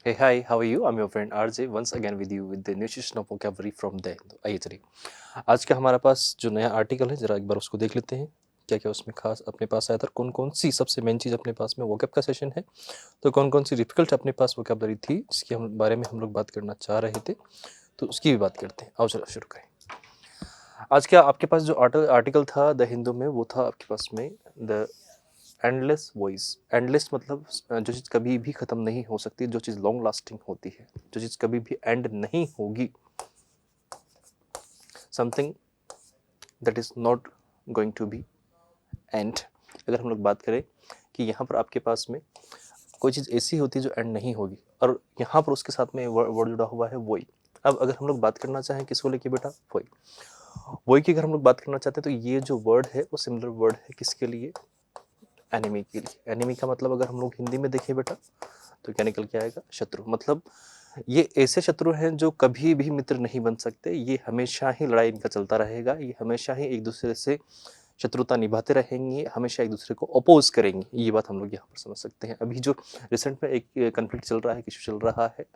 Hey, hi, how are you? I'm your friend RJ once again with you with the new session of vocabulary from the Hindu. आइए चलिए आज का हमारा पास जो नया article है जरा एक बार उसको देख लेते हैं क्या क्या उसमें खास अपने पास आया था कौन कौन सी सबसे मेन चीज़ अपने पास में वोकैब का सेशन है तो कौन कौन सी डिफिकल्ट अपने पास वोकैबलरी थी जिसके हम बारे में हम लोग बात करना चाह रहे थे तो उसकी भी बात करते हैं आओ चलो शुरू करें। आज क्या आपके पास जो आर्टिकल था द हिंदू में वो था आपके पास में द एंडलेस वॉइस। एंडलेस मतलब जो चीज़ कभी भी ख़त्म नहीं हो सकती, जो चीज़ लॉन्ग लास्टिंग होती है, जो चीज़ कभी भी एंड नहीं होगी, something that is not going to be end. अगर हम लोग बात करें कि यहाँ पर आपके पास में कोई चीज़ ऐसी होती है जो एंड नहीं होगी और यहाँ पर उसके साथ में वर्ड जुड़ा हुआ है वही। अब अगर हम लोग बात करना चाहें किसको लेके बेटा, वही वही की अगर हम लोग बात करना चाहते हैं तो ये जो वर्ड है वो सिमिलर वर्ड है किसके लिए, एनिमी के लिए। एनिमी का मतलब अगर हम लोग हिंदी में देखें बेटा तो क्या निकल के आएगा, शत्रु। मतलब ये ऐसे शत्रु हैं जो कभी भी मित्र नहीं बन सकते, ये हमेशा ही लड़ाई इनका चलता रहेगा, ये हमेशा ही एक दूसरे से शत्रुता निभाते रहेंगे, हमेशा एक दूसरे को अपोज करेंगे। ये बात हम लोग यहाँ पर समझ सकते हैं। अभी जो रिसेंट में एक कन्फ्लिक्ट चल रहा है, इशू चल रहा है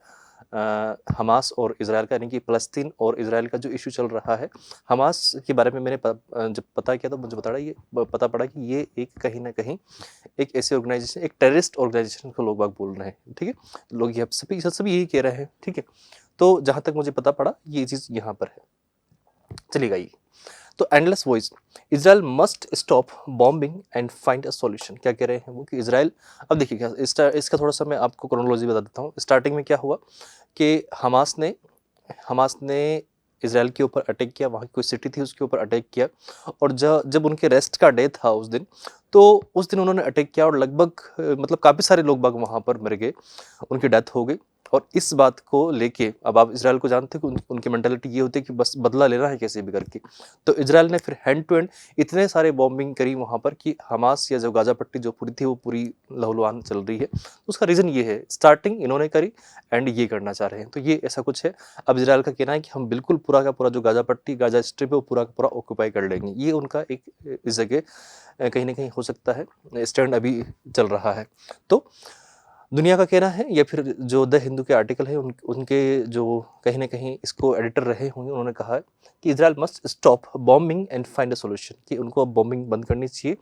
हमास और इजराइल का, यानी कि फ़लस्तीन और इजराइल का जो इशू चल रहा है। हमास के बारे में मैंने जब पता किया तो मुझे पता पड़ा कि ये एक कहीं ना कहीं एक ऐसे ऑर्गेनाइजेशन, एक टेररिस्ट ऑर्गेनाइजेशन को लोग बाग बोल रहे हैं। ठीक है, लोग ये सभी यही कह रहे हैं। ठीक है, तो जहाँ तक मुझे पता पड़ा ये चीज़ यहाँ पर है। चलिएगा ये तो endless voice, Israel must stop bombing and find a solution. क्या कह रहे हैं वो कि इजराइल, अब देखिए क्या इसका थोड़ा सा मैं आपको क्रोनोलॉजी बता देता हूँ। स्टार्टिंग में क्या हुआ कि हमास ने इजराइल के ऊपर अटैक किया, वहाँ की कोई सिटी थी उसके ऊपर अटैक किया, और जब उनके रेस्ट का डे था उस दिन, तो उस दिन उन्होंने अटैक किया और लगभग मतलब काफ़ी सारे लोग बाग वहाँ पर मर गए, उनकी डेथ हो गई। और इस बात को लेके अब आप इजराइल को जानते हैं कि उनकी मेंटालिटी ये होती है कि बस बदला लेना है कैसे भी करके। तो इजराइल ने फिर हैंड टू हैंड इतने सारे बॉम्बिंग करी वहाँ पर कि हमास या जो गाजा पट्टी जो पूरी थी वो पूरी लहूलुहान चल रही है। उसका रीज़न ये है, स्टार्टिंग इन्होंने करी एंड ये करना चाह रहे हैं, तो ये ऐसा कुछ है। अब इजराइल का कहना है कि हम बिल्कुल पूरा का पूरा जो गाजा पट्टी गाजा स्ट्रिप है वो पूरा का पूरा ऑक्यूपाई कर लेंगे। ये उनका एक इस जगह कहीं ना कहीं हो सकता है स्टैंड अभी चल रहा है। तो दुनिया का कहना है या फिर जो द हिंदू के आर्टिकल है उनके जो कहीं ना कहीं इसको एडिटर रहे होंगे, उन्होंने कहा है कि Israel must stop bombing and find a solution, कि उनको अब बॉम्बिंग बंद करनी चाहिए,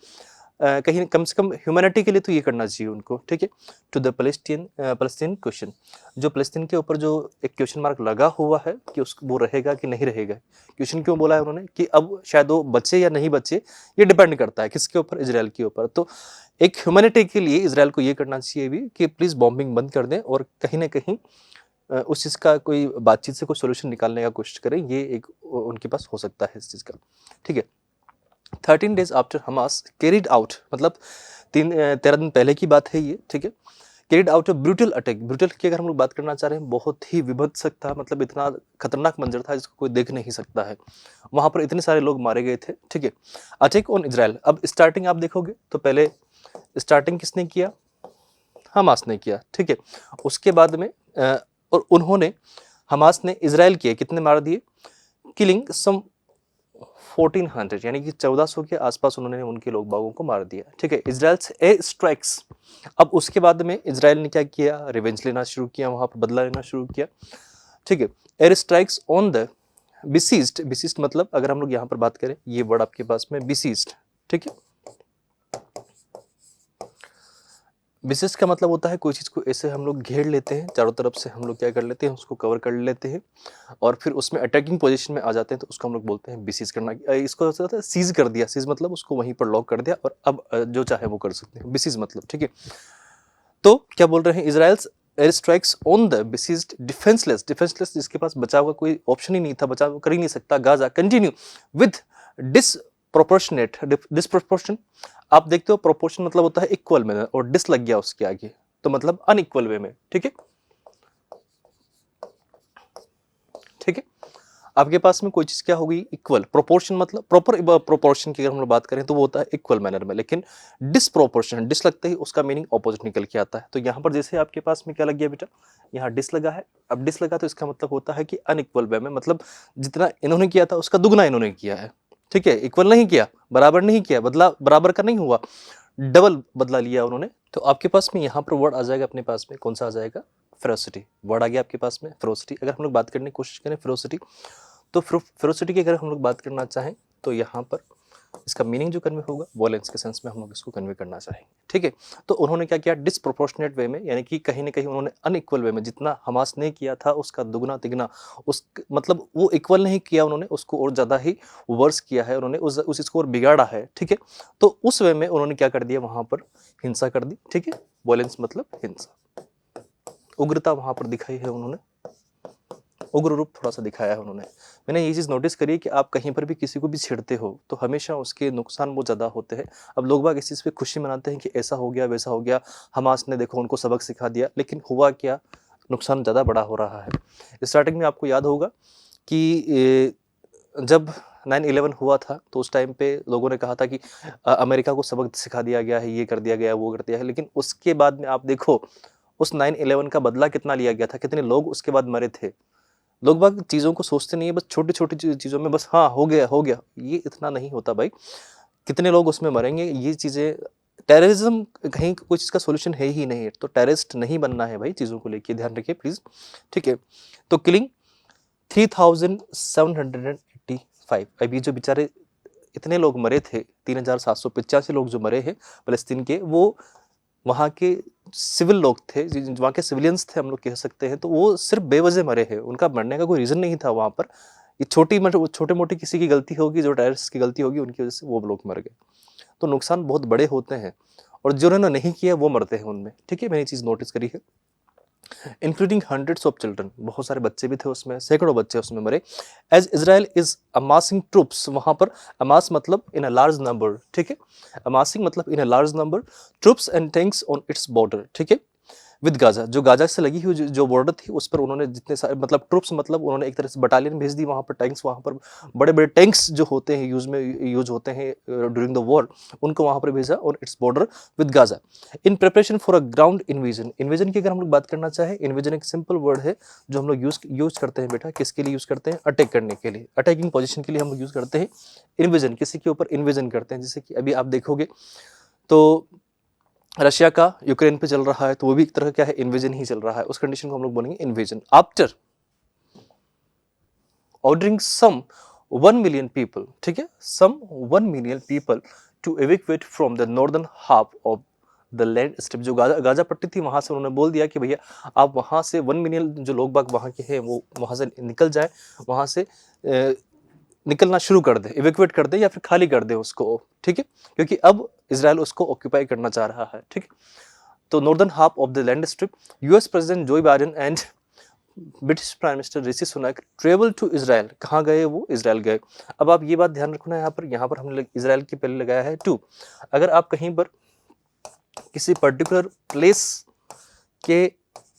कहीं कम से कम ह्यूमैनिटी के लिए तो ये करना चाहिए उनको। ठीक है, टू द पैलेस्टीन क्वेश्चन, जो पैलेस्टीन के ऊपर जो एक क्वेश्चन मार्क लगा हुआ है कि उस वो रहेगा कि नहीं रहेगा। क्वेश्चन क्यों बोला है उन्होंने कि अब शायद वो बचे या नहीं बचे, ये डिपेंड करता है किसके ऊपर, इजराइल के ऊपर। तो एक ह्यूमैनिटी के लिए इजराइल को ये करना चाहिए भी कि प्लीज़ बॉम्बिंग बंद कर दें और कहीं ना कहीं उस चीज़ का कोई बातचीत से कोई सोल्यूशन निकालने का कोशिश करें। ये एक उनके पास हो सकता है इस चीज़ का। ठीक है, 13 days after Hamas carried out, मतलब 13 दिन पहले की बात है ये। ठीक है, carried out a brutal attack. Brutal की अगर हम लोग बात करना चाह रहे हैं, बहुत ही विभत्सक था, मतलब इतना खतरनाक मंजर था जिसको कोई देख नहीं सकता है। वहाँ पर इतने सारे लोग मारे गए थे। ठीक है, अटैक ऑन इजराइल, अब स्टार्टिंग आप देखोगे तो पहले स्टार्टिंग किसने किया, हमास ने किया। ठीक है, उसके बाद में और उन्होंने, हमास ने इजराइल किए, कितने मार दिए, किलिंग सम 1400, यानी कि 1400 के आसपास उन्होंने उनके लोग बागों को मार दिया। ठीक है, इजराइल एयर स्ट्राइक्स, अब उसके बाद में इजराइल ने क्या किया, रिवेंज लेना शुरू किया, वहां पर बदला लेना शुरू किया। ठीक है, air strikes on the besieged, besieged मतलब अगर हम लोग यहाँ पर बात करें, ये वर्ड आपके पास में बिसीज्ड। ठीक है, बिसिस का मतलब होता है कोई चीज़ को ऐसे हम लोग घेर लेते हैं, चारों तरफ से हम लोग क्या कर लेते हैं, उसको कवर कर लेते हैं और फिर उसमें अटैकिंग पोजीशन में आ जाते हैं, तो उसको हम लोग बोलते हैं बिसिस करना। इसको होता है सीज कर दिया, सीज मतलब उसको वहीं पर लॉक कर दिया और अब जो चाहे वो कर सकते हैं, बिसिस मतलब। ठीक है, तो क्या बोल रहे हैं, Israel's air strikes on the besieged defenceless जिसके पास बचाव का कोई ऑप्शन ही नहीं था, बचाव कर ही नहीं सकता, Gaza continue with disproportionate, disproportion आप देखते हो, प्रोपोर्शन मतलब होता है इक्वल में और डिस लग गया उसके आगे, तो मतलब अनइक्वल वे में। ठीक है, ठीक है, आपके पास में कोई चीज क्या होगी, इक्वल। प्रोपोर्शन मतलब प्रॉपर प्रोपोर्शन की अगर हम लोग बात करें तो वो होता है इक्वल मैनर में, लेकिन डिसप्रोपोर्शन, डिस लगते ही उसका मीनिंग ऑपोजिट निकल के आता है। तो यहाँ पर जैसे आपके पास में क्या लग गया बेटा, यहाँ डिस लगा है, अब डिस लगा तो इसका मतलब होता है कि अनइक्वल वे में, मतलब जितना इन्होंने किया था उसका दुगना इन्होंने किया है। ठीक है, इक्वल नहीं किया, बराबर नहीं किया, बदला बराबर का नहीं हुआ, डबल बदला लिया उन्होंने। तो आपके पास में यहाँ पर वर्ड आ जाएगा अपने पास में, कौन सा आ जाएगा, फेरोसिटी, वर्ड आ गया आपके पास में फेरोसिटी। अगर हम लोग बात करने की कोशिश करें फेरोसिटी, तो फेरोसिटी की अगर हम लोग बात करना चाहें तो यहाँ पर इसका मीनिंग जो कन्वे होगा वॉयलेंस के सेंस में हम लोग इसको कन्वे करना चाहेंगे, ठीक है। तो उन्होंने क्या किया, डिसप्रोपोर्शनेट वे में, यानी कि कहीं ना कहीं उन्होंने अनइक्वल वे में, जितना हमास ने किया था उसका दुगना तिगना, उस मतलब वो इक्वल नहीं किया उन्होंने, उसको और ज़्यादा ही वर्स किया है उन्होंने, उस इसको और बिगाड़ा है, ठीक है। तो उस वे में उन्होंने क्या कर दिया, वहाँ पर हिंसा कर दी, ठीक है। वॉयलेंस मतलब हिंसा, उग्रता वहाँ पर दिखाई है उन्होंने, उग्र रूप थोड़ा सा दिखाया है उन्होंने। मैंने ये चीज़ नोटिस करी कि आप कहीं पर भी किसी को भी छेड़ते हो तो हमेशा उसके नुकसान बहुत ज़्यादा होते हैं। अब लोग बाग इस चीज़ पे खुशी मनाते हैं कि ऐसा हो गया वैसा हो गया, हमास ने देखो उनको सबक सिखा दिया, लेकिन हुआ क्या, नुकसान ज़्यादा बड़ा हो रहा है। स्टार्टिंग में आपको याद होगा कि जब 9/11 हुआ था तो उस टाइम पे लोगों ने कहा था कि अमेरिका को सबक सिखा दिया गया है, ये कर दिया गया है, वो कर दिया है, लेकिन उसके बाद में आप देखो उस 9/11 का बदला कितना लिया गया था, कितने लोग उसके बाद मरे थे। लोग बाग चीज़ों को सोचते नहीं है, बस छोटी छोटी चीज़ों में बस हाँ हो गया, ये इतना नहीं होता भाई। कितने लोग उसमें मरेंगे, ये चीज़ें, टेररिज्म कहीं कोई चीज़ का सोल्यूशन है ही नहीं है, तो टेररिस्ट नहीं बनना है भाई, चीज़ों को लेके ध्यान रखिए प्लीज़, ठीक है। तो किलिंग 3785, अभी जो बेचारे इतने लोग मरे थे, 3785 लोग जो मरे हैं फ़लस्तीन के, वो वहाँ के सिविल लोग थे, वहाँ के सिविलियंस थे हम लोग कह सकते हैं, तो वो सिर्फ बेवजह मरे हैं, उनका मरने का कोई रीज़न नहीं था वहाँ पर। ये छोटे मोटी किसी की गलती होगी, जो टेररिस्ट की गलती होगी, उनकी वजह से वो लोग मर गए। तो नुकसान बहुत बड़े होते हैं, और जिन्होंने नहीं किया वो मरते हैं उनमें, ठीक है। मैंने ये चीज़ नोटिस करी है, इंक्लूडिंग हंड्रेड्स ऑफ चिल्ड्रन, बहुत सारे बच्चे भी थे उसमें, सैकड़ों बच्चे उसमें मरे। एज इजराइल इज अमासिंग ट्रूप्स, वहाँ पर अमास मतलब इन अ लार्ज नंबर, ठीक है। अमासिंग मतलब in a large number troops and tanks on its border, ठीक है, विद गाजा, जो गाजा से लगी हुई जो बॉर्डर थी उस पर उन्होंने जितने सारे, मतलब ट्रूप्स मतलब उन्होंने एक तरह से बटालियन भेज दी वहाँ पर, टैंक्स वहाँ पर, बड़े बड़े टैंक्स जो होते हैं यूज होते हैं ड्यूरिंग द वॉर, उनको वहाँ पर भेजा on its border with Gaza in preparation for a ground invasion. Invasion की अगर हम लोग बात करना चाहें, इन्वेजन एक सिंपल वर्ड है जो हम लोग यूज करते हैं बेटा, किसके लिए यूज करते हैं, अटैक करने के लिए, अटैकिंग पोजिशन के लिए हम लोग यूज करते हैं इन्वेजन, किसी के ऊपर इन्वेजन करते हैं। जैसे कि अभी आप देखोगे तो रशिया का यूक्रेन पे चल रहा है, तो वो भी एक तरह क्या है, इन्वेजन ही चल रहा है, उस कंडीशन को हम लोग बोलेंगे invasion. After ordering some 1 million people, ठीक है, some 1 million people to evacuate from the northern half of the land strip, जो गाजा पट्टी थी वहां से उन्होंने बोल दिया कि भैया आप वहां से 1 मिलियन जो लोग बाग वहां के हैं वो वहां से निकल जाए, वहां से निकलना शुरू कर दे, इवैक्यूएट कर दे या फिर खाली कर दे उसको, ठीक है, क्योंकि अब इजराइल उसको ऑक्यूपाई करना चाह रहा है, ठीक है। तो northern half of the land strip, US president Joe Biden and British prime minister Rishi Sunak travel to Israel, कहाँ गए वो, इजराइल गए। अब आप ये बात ध्यान रखना, यहाँ पर हमने इजराइल के पहले लगाया है टू। अगर आप कहीं पर किसी पर्टिकुलर प्लेस के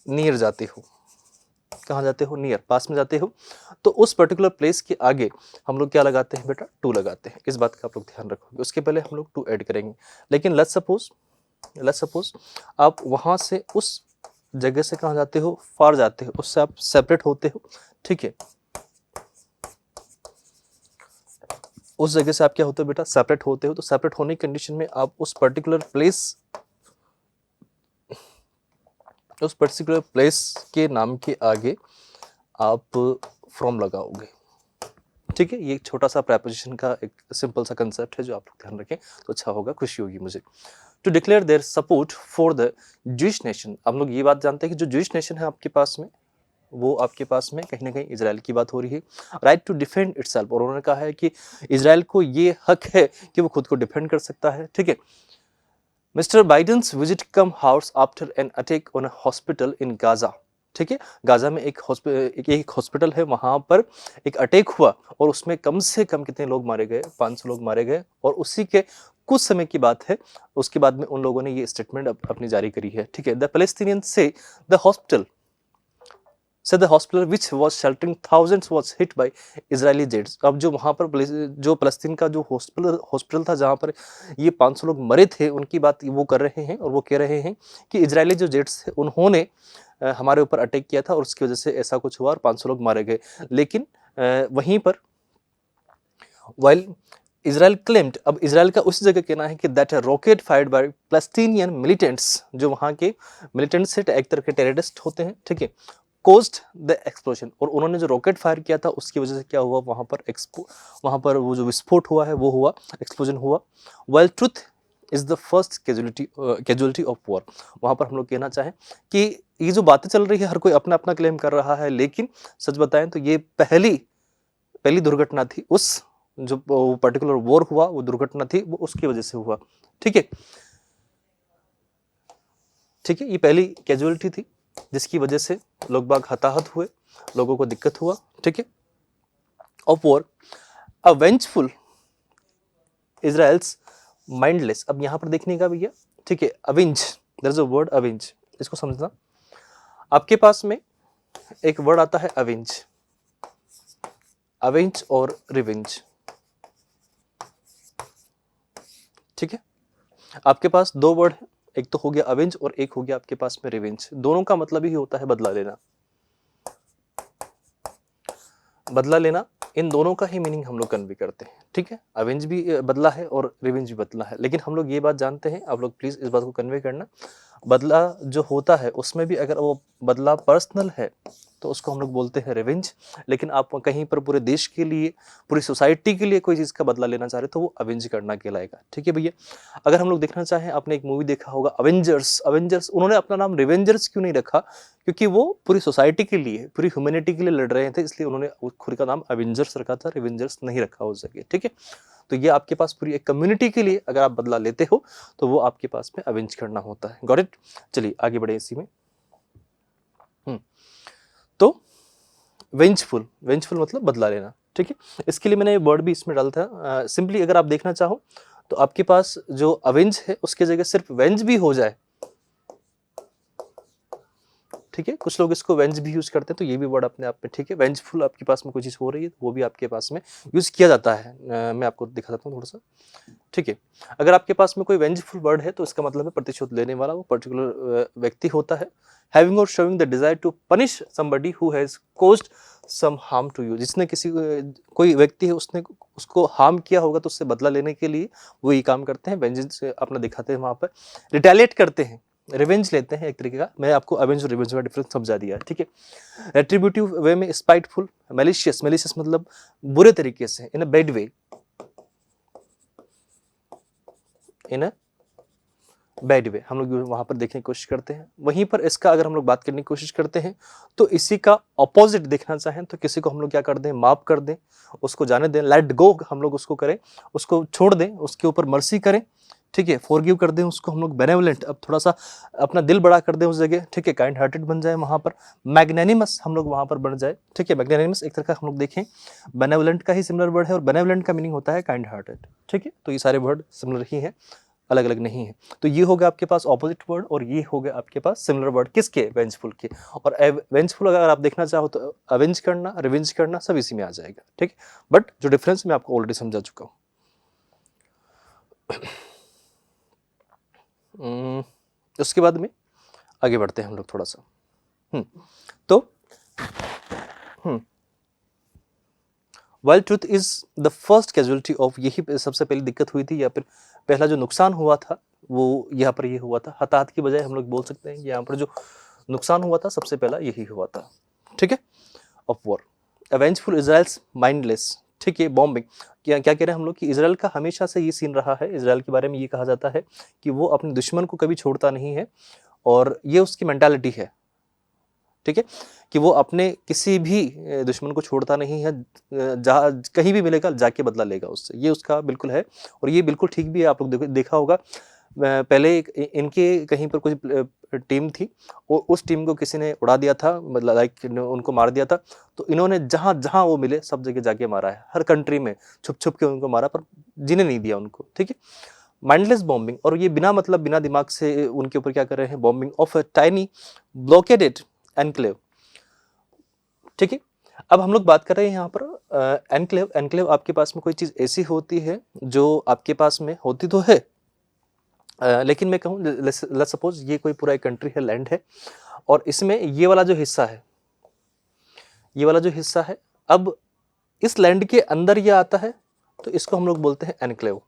नियर जाते हो, कहाँ जाते हो, नियर, पास में जाते हो, तो उस पर्टिकुलर प्लेस के आगे हम लोग क्या लगाते हैं बेटा, टू लगाते हैं। इस बात का आप लोग ध्यान रखोगे, उसके पहले हम लोग टू ऐड करेंगे। लेकिन लेट्स सपोज आप वहां से उस जगह से कहाँ जाते हो, फार जाते हो, उससे आप सेपरेट होते हो, ठीक है। उस जगह से आप क्या होते हो बेटा, सेपरेट होते हो। तो सेपरेट होने की कंडीशन में आप उस पर्टिकुलर प्लेस के नाम के आगे आप फ्रॉम लगाओगे, ठीक है। ये एक छोटा सा प्रेपोजिशन का एक सिंपल सा कंसेप्ट है जो आप लोग ध्यान रखें तो अच्छा होगा, खुशी होगी मुझे। To declare their support for the Jewish nation, हम लोग ये बात जानते हैं कि जो जूइश नेशन है आपके पास में, वो आपके पास में कहीं ना कहीं इजराइल की बात हो रही है। राइट टू डिफेंड इटसेल्फ, और उन्होंने कहा है कि इजराइल को ये हक है कि वो खुद को डिफेंड कर सकता है, ठीक है। Mister Biden's visit came hours after an attack on a hospital in Gaza, ठीक है। गाजा में एक हॉस्पिटल है, वहां पर एक अटैक हुआ और उसमें कम से कम कितने लोग मारे गए, 500 लोग मारे गए, और उसी के कुछ समय की बात है, उसके बाद में उन लोगों ने ये स्टेटमेंट अपनी जारी करी है, ठीक है। द पैलेस्टीनियन से the hospital which was sheltering thousands was hit by Israeli jets। अब जो वहाँ पर जो फलस्तीन का जो हॉस्पिटल था जहाँ पर ये 500 लोग मरे थे, उनकी बात वो कर रहे हैं और वो कह रहे हैं कि इजरायली जो जेट्स थे उन्होंने हमारे ऊपर अटैक किया था और उसकी वजह से ऐसा कुछ हुआ और 500 लोग मारे गए। लेकिन वहीं पर वाइल इसराइल क्लेम्ड, अब इसराइल का उस जगह कहना है कि that rocket fired by Palestinian militants, जो वहाँ के मिलिटेंट्स से एक तरह के टेररिस्ट होते हैं, ठीक है, कोज्ड द एक्सप्लोजन, और उन्होंने जो रॉकेट फायर किया था उसकी वजह से क्या हुआ, वहाँ पर वो जो विस्फोट हुआ है वो हुआ, एक्सप्लोजन हुआ। While truth is the first casualty of war, वहाँ पर हम लोग कहना चाहें कि ये जो बातें चल रही है हर कोई अपना अपना क्लेम कर रहा है, लेकिन सच बताएं तो ये पहली दुर्घटना थी, उस जो पर्टिकुलर वॉर हुआ वो दुर्घटना थी, वो उसकी वजह से हुआ, ठीक है, ठीक है, ये पहली कैजुअलिटी थी जिसकी वजह से लोग बाग हताहत हुए, लोगों को दिक्कत हुआ, ठीक है। Of war a vengeful Israel's mindless, अब यहां पर देखने का भैया, ठीक है, avenge, there is a word avenge, इसको समझना, आपके पास में एक वर्ड आता है अवेंज, अवेंज और रिवेंज, ठीक है, आपके पास दो वर्ड है, एक तो हो गया अवेंज और एक हो गया आपके पास में रिवेंज, दोनों का मतलब ही होता है बदला लेना, बदला लेना, इन दोनों का ही मीनिंग हम लोग कन्वे करते हैं, ठीक है, अवेंज भी बदला है और रिवेंज भी बदला है, लेकिन हम लोग ये बात जानते हैं, आप लोग प्लीज इस बात को कन्वे करना, बदला जो होता है उसमें भी अगर वो बदला पर्सनल है तो उसको हम लोग बोलते हैं रिवेंज, लेकिन आप कहीं पर पूरे देश के लिए, पूरी सोसाइटी के लिए कोई चीज़ का बदला लेना चाह रहे तो वो अवेंज करना कहलाएगा, ठीक है भैया। अगर हम लोग देखना चाहें, आपने एक मूवी देखा होगा अवेंजर्स, अवेंजर्स उन्होंने अपना नाम रिवेंजर्स क्यों नहीं रखा, क्योंकि वो पूरी सोसाइटी के लिए, पूरी ह्यूमैनिटी के लिए लड़ रहे थे, इसलिए उन्होंने खुद का नाम अवेंजर्स रखा था, रिवेंजर्स नहीं रखा उस जगह, ठीक है। तो ये आपके पास पूरी एक कम्युनिटी के लिए अगर आप बदला लेते हो तो वो आपके पास में अवेंज करना होता है, गॉट इट। चलिए आगे बढ़े इसी में। तो वेंचफुल, वेंचफुल मतलब बदला लेना, ठीक है, इसके लिए मैंने ये वर्ड भी इसमें डाला था, सिंपली अगर आप देखना चाहो तो आपके पास जो अवेंज है उसके जगह सिर्फ वेंज भी हो जाए, ठीक है, कुछ लोग इसको वेंज भी यूज करते हैं, तो ये भी वर्ड अपने आप में ठीक है, वेंजफुल आपके पास में कोई चीज हो रही है वो भी आपके पास में यूज किया जाता है, मैं आपको दिखा देता हूँ थोड़ा सा, ठीक है। अगर आपके पास में कोई वेंजफुल वर्ड है तो इसका मतलब है प्रतिशोध लेने वाला वो पर्टिकुलर व्यक्ति होता है, हैविंग और showing the desire to punish somebody who has caused some harm to you, जिसने कोई व्यक्ति है उसने उसको हार्म किया होगा तो उससे बदला लेने के लिए वो ये काम करते हैं, वेंजेंस अपना दिखाते हैं, वहां पर रिटेलिएट करते हैं, रिवेंज लेते हैं एक तरीके का, मैं आपको अवेंज और रिवेंज का डिफरेंस समझा दिया है, ठीक है। रेट्रीब्यूटिव वे में स्पाइटफुल, मैलिशियस, मैलिशियस मतलब बुरे तरीके से, इन a bad way, in a bad way, हम लोग वहां पर देखने की कोशिश करते हैं। वहीं पर इसका अगर हम लोग बात करने की कोशिश करते हैं तो इसी का ऑपोजिट देखना चाहें तो किसी को हम लोग क्या कर दें, माफ कर दें, उसको जाने दें, लेट गो हम लोग उसको करें, उसको छोड़ दें, उसके ऊपर मर्सी करें, ठीक है, फॉरगिव कर दें उसको हम लोग, बेनेवलेंट, अब थोड़ा सा अपना दिल बड़ा कर दें उस जगह, ठीक है, काइंड हार्टेड बन जाए वहां पर, मैग्नेनिमस हम लोग वहां पर बन जाए, ठीक है, मैग्नेनिमस एक तरह का हम लोग देखें बेनेवलेंट का ही सिमिलर वर्ड है, और बेनेवलेंट का मीनिंग होता है काइंड हार्टेड, ठीक है, तो ये सारे वर्ड सिमिलर ही हैं, अलग अलग नहीं है। तो ये हो गया आपके पास ऑपोजिट वर्ड और ये हो गया आपके पास सिमिलर वर्ड, किसके, वेंजफुल के। और वेंजफुल अगर आप देखना चाहो तो अवेंज करना, रिवेंज करना सब इसी में आ जाएगा, ठीक है, बट जो डिफरेंस मैं आपको ऑलरेडी समझा चुका हूं। उसके बाद में आगे बढ़ते हैं हम लोग थोड़ा सा। तो while truth is the first casualty of, यही सबसे पहली दिक्कत हुई थी या फिर पहला जो नुकसान हुआ था वो यहाँ पर ये हुआ था, हताहत की बजाय हम लोग बोल सकते हैं यहाँ पर जो नुकसान हुआ था सबसे पहला यही हुआ था, ठीक है, ऑफ वॉर। अवेंजफुल इजराइल्स माइंडलेस, ठीक है, बॉम्बिंग, क्या क्या कह रहे हैं हम लोग कि इसराइल का हमेशा से ये सीन रहा है, इसराइल के बारे में ये कहा जाता है कि वो अपने दुश्मन को कभी छोड़ता नहीं है और ये उसकी मेंटालिटी है, ठीक है, कि वो अपने किसी भी दुश्मन को छोड़ता नहीं है, जहाँ कहीं भी मिलेगा जाके बदला लेगा उससे, ये उसका बिल्कुल है और ये बिल्कुल ठीक भी है। आप लोग देखा होगा पहले इनके कहीं पर कुछ टीम थी और उस टीम को किसी ने उड़ा दिया था, मतलब लाइक उनको मार दिया था, तो इन्होंने जहाँ जहाँ वो मिले सब जगह जाके मारा है, हर कंट्री में छुप छुप के उनको मारा पर जीने नहीं दिया उनको, ठीक है। माइंडलेस बॉम्बिंग, और ये बिना मतलब बिना दिमाग से उनके ऊपर क्या कर रहे हैं, bombing of a tiny blockaded enclave, ठीक है। अब हम लोग बात कर रहे हैं यहाँ पर एनक्लेव, एनक्लेव आपके पास में कोई चीज़ ऐसी होती है जो आपके पास में होती तो है, लेकिन मैं कहूँ लेट्स सपोज ये कोई पूरा एक कंट्री है, लैंड है, और इसमें ये वाला जो हिस्सा है, ये वाला जो हिस्सा है, अब इस लैंड के अंदर ये आता है तो इसको हम लोग बोलते हैं एनक्लेव।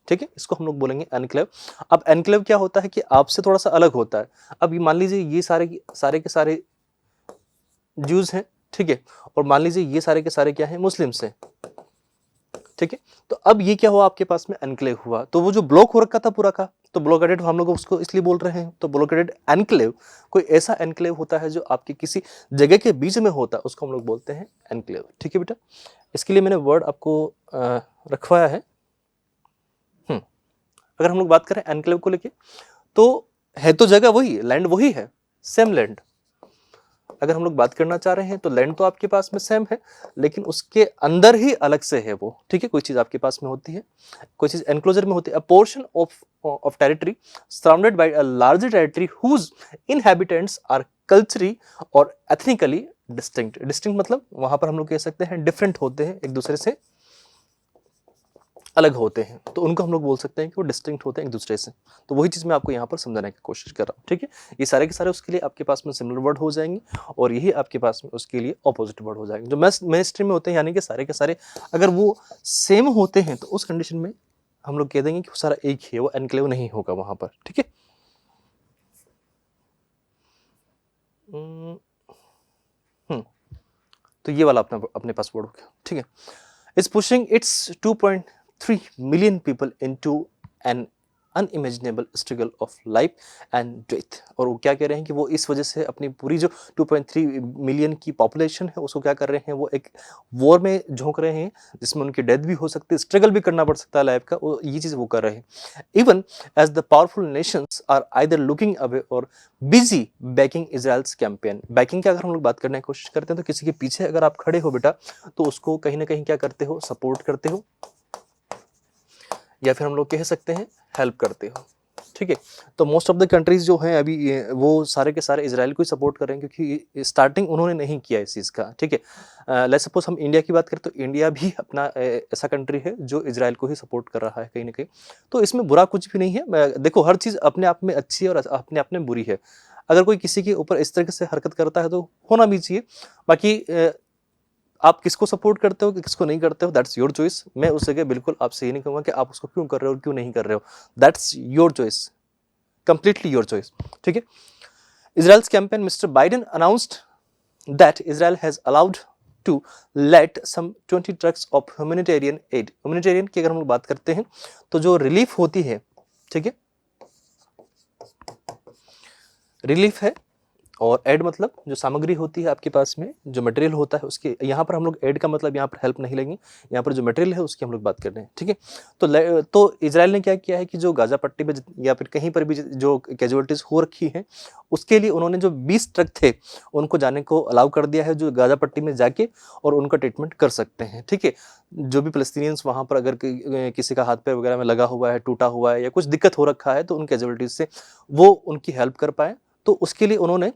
ठीक है, इसको हम लोग बोलेंगे एनक्लेव। अब एनक्लेव क्या होता है कि आपसे थोड़ा सा अलग होता है। अब ये मान लीजिए ये सारे के सारे ज्यूज हैं, ठीक है, और मान लीजिए ये सारे के सारे क्या हैं, मुस्लिम्स हैं। ठीक है, तो अब ये क्या हुआ आपके पास में, एनक्लेव हुआ। तो वो जो ब्लॉक हो रखा था पूरा का, तो ब्लॉकेडेड हम लोग उसको इसलिए बोल रहे हैं। तो ब्लॉकेडेड एनक्लेव, कोई ऐसा एनक्लेव होता है जो आपके किसी जगह के बीच में होता है, उसको हम लोग बोलते हैं एनक्लेव। ठीक है बेटा, इसके लिए मैंने वर्ड आपको रखवाया है। अगर हम लोग बात करें एनक्लेव को लेके, तो है तो जगह वही, लैंड वही है, सेम लैंड। अगर हम लोग बात करना चाह रहे हैं तो लैंड तो आपके पास में सेम है, लेकिन उसके अंदर ही अलग से है वो। ठीक है, कोई चीज आपके पास में होती है, कोई चीज एनक्लोजर में होती है। A portion of territory surrounded by a larger territory whose inhabitants are culturally और एथनिकली डिस्टिंक्ट। डिस्टिंक्ट मतलब वहां पर हम लोग कह सकते हैं डिफरेंट होते हैं, एक दूसरे से अलग होते हैं, तो उनको हम लोग बोल सकते हैं कि वो डिस्टिंक्ट होते हैं एक दूसरे से। तो वही चीज मैं आपको यहाँ पर समझाने की कोशिश कर रहा हूँ। ठीक है, ये सारे के सारे उसके लिए आपके पास में सिमिलर वर्ड हो जाएंगे, और यही आपके पास में उसके लिए ऑपोजिट वर्ड हो जाएंगे जो मेन स्ट्रीम में होते हैं, यानी कि सारे के सारे अगर वो सेम होते हैं तो उस कंडीशन में हम लोग कह देंगे कि वो सारा एक ही है, वो एनक्लेव नहीं होगा वहां पर। ठीक है, तो ये वाला अपने पास वर्ड हो गया। ठीक है, is pushing its 2.3 million people into an unimaginable struggle of life and death। और वो क्या कह रहे हैं कि वो इस वजह से अपनी पूरी जो 2.3 मिलियन की पॉपुलेशन है उसको क्या कर रहे हैं, वो एक वॉर में झोंक रहे हैं जिसमें उनकी डेथ भी हो सकती है, स्ट्रगल भी करना पड़ सकता है लाइफ का, वो ये चीज़ वो कर रहे हैं। Even as the powerful nations are either looking away or busy backing Israel's campaign. Backing की अगर हम लोग बात करने की कोशिश करते हैं तो किसी के पीछे अगर आप खड़े हो बेटा, तो उसको कहीं ना कहीं क्या करते हो, सपोर्ट करते हो, या फिर हम लोग कह सकते हैं हेल्प करते हो। ठीक है, तो मोस्ट ऑफ द कंट्रीज जो हैं अभी वो सारे के सारे इजराइल को ही सपोर्ट कर रहे हैं, क्योंकि स्टार्टिंग उन्होंने नहीं किया इस चीज़ का। ठीक है, लेट्स सपोज हम इंडिया की बात करें तो इंडिया भी अपना ऐसा कंट्री है जो इजराइल को ही सपोर्ट कर रहा है कहीं ना कहीं। तो इसमें बुरा कुछ भी नहीं है। देखो, हर चीज़ अपने आप में अच्छी है और अपने आप में बुरी है। अगर कोई किसी के ऊपर इस तरीके से हरकत करता है तो होना भी चाहिए। बाकी आप किसको सपोर्ट करते हो कि किसको नहीं करते हो, दैट्स योर चॉइस। मैं उस जगह बिल्कुल आपसे ये नहीं कहूँगा कि आप उसको क्यों कर रहे हो और क्यों नहीं कर रहे हो, that's your choice, completely your choice. ठीक है, Israel's campaign, Mr Biden announced that Israel has allowed to let some 20 trucks of humanitarian aid. Humanitarian की अगर हम लोग बात करते हैं तो जो रिलीफ होती है, ठीक है, रिलीफ है, और एड मतलब जो सामग्री होती है आपके पास में, जो मटेरियल होता है उसके, यहाँ पर हम लोग एड का मतलब यहाँ पर हेल्प नहीं लेंगे, यहाँ पर जो मटेरियल है उसकी हम लोग बात कर रहे हैं। ठीक है, तो इजराइल ने क्या किया है कि जो गाजा पट्टी पे या फिर कहीं पर भी जो कैजुअलिटीज हो रखी हैं उसके लिए उन्होंने जो 20 ट्रक थे उनको जाने को अलाउ कर दिया है, जो गाजा पट्टी में जाके और उनका ट्रीटमेंट कर सकते हैं। ठीक है, जो भी फलस्तीनियंस वहाँ पर अगर किसी का हाथ पैर वगैरह में लगा हुआ है, टूटा हुआ है या कुछ दिक्कत हो रखा है, तो उन कैजुअलिटीज से वो उनकी हेल्प कर पाए, तो उसके लिए उन्होंने